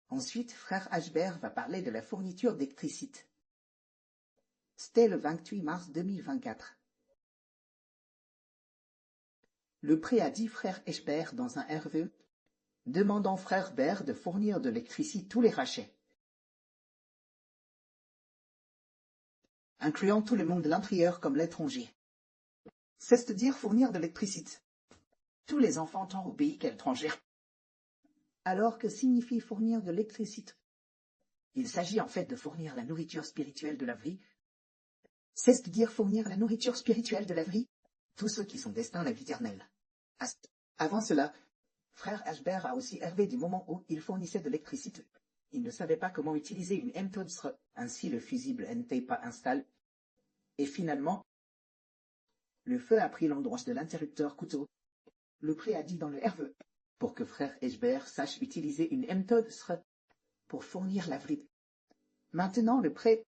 Ensuite, frère Hbert va parler de la fourniture d'électricité. C'était le 28 mars 2024. Le pré a dit frère Hbert dans un RVE, demandant frère Hbert de fournir de l'électricité tous les rachets, incluant tout le monde de l'intérieur comme l'étranger. C'est-à-dire fournir de l'électricité. Tous les enfants tant au pays qu'à l'étranger. Alors que signifie fournir de l'électricité? Il s'agit en fait de fournir la nourriture spirituelle de la vie. C'est-à-dire fournir la nourriture spirituelle de la vie, tous ceux qui sont destinés à la vie éternelle. Avant cela, frère Hbert a aussi rêvé du moment où il fournissait de l'électricité. Il ne savait pas comment utiliser une méthode, ainsi le fusible n'était pas installé. Et finalement, le feu a pris l'endroit de l'interrupteur couteau. Le pré a dit dans le RVE, pour que frère Hbert sache utiliser une méthode pour fournir la vie. Maintenant le pré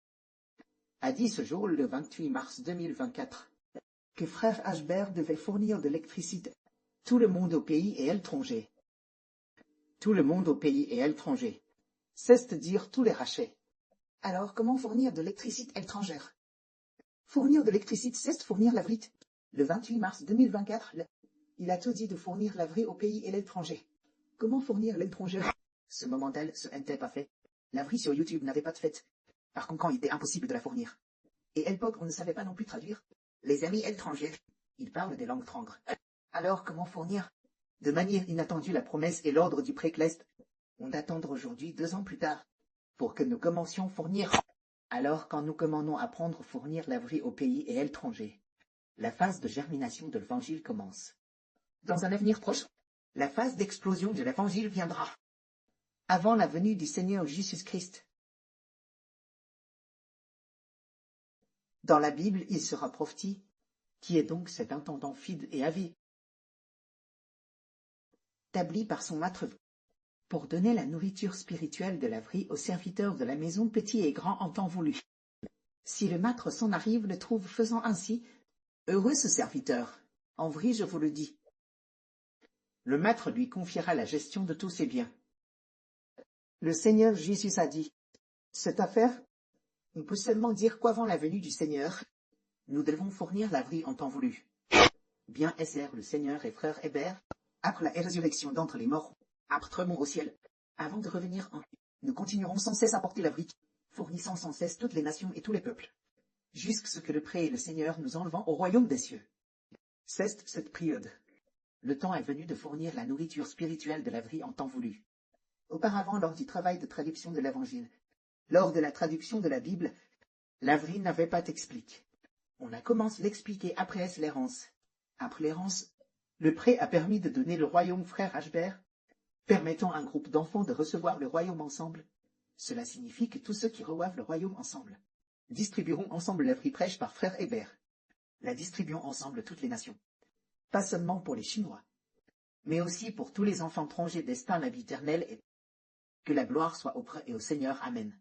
a dit ce jour, le 28 mars 2024, que frère Hbert devait fournir de l'électricité. Tout le monde au pays et à l'étranger. Tout le monde au pays et à l'étranger. C'est-à-dire tous les rachets. Alors comment fournir de l'électricité étrangère? Fournir de l'électricité, c'est fournir la vie. Le 28 mars 2024, il a tout dit de fournir la vie au pays et à l'étranger. Comment fournir l'étranger? Ce moment-là, ce n'était pas fait. La vie sur YouTube n'avait pas de fête. Par contre, il était impossible de la fournir. Et à l'époque, on ne savait pas non plus traduire. Les amis étrangers, ils parlent des langues étrangères. Alors, comment fournir? De manière inattendue, la promesse et l'ordre du précleste. On d'attendre aujourd'hui, 2 ans plus tard, pour que nous commencions à fournir. Alors, quand nous commandons à prendre fournir la vie au pays et à l'étranger, la phase de germination de l'évangile commence. Dans un avenir proche, la phase d'explosion de l'évangile viendra. Avant la venue du Seigneur Jésus-Christ. Dans la Bible, il sera prophétisé. Qui est donc cet intendant fidèle et avide, établi par son maître, pour donner la nourriture spirituelle de la vie aux serviteurs de la maison petits et grands en temps voulu. Si le maître s'en arrive le trouve faisant ainsi, heureux ce serviteur, en vrai je vous le dis. Le maître lui confiera la gestion de tous ses biens. Le Seigneur Jésus a dit, cette affaire, on peut seulement dire qu'avant la venue du Seigneur, nous devons fournir la vie en temps voulu. Bien est le Seigneur et frère Hbert, après la résurrection d'entre les morts, après au ciel, avant de revenir nous continuerons sans cesse à porter la vie, fournissant sans cesse toutes les nations et tous les peuples, jusqu'à ce que le pré et le Seigneur nous enlevant au royaume des cieux. C'est cette période. Le temps est venu de fournir la nourriture spirituelle de la vie en temps voulu. Auparavant, lors du travail de traduction de l'Évangile, lors de la traduction de la Bible, la vie n'avait pas d'explique. On a commencé à l'expliquer après l'errance. Après l'errance, le pré a permis de donner le royaume frère Hbert, permettant à un groupe d'enfants de recevoir le royaume ensemble. Cela signifie que tous ceux qui reçoivent le royaume ensemble distribueront ensemble la vie prêche par frère Hbert. La distribuons ensemble toutes les nations. Pas seulement pour les Chinois, mais aussi pour tous les enfants étrangers destinés à la vie éternelle et que la gloire soit auprès et au Seigneur. Amen.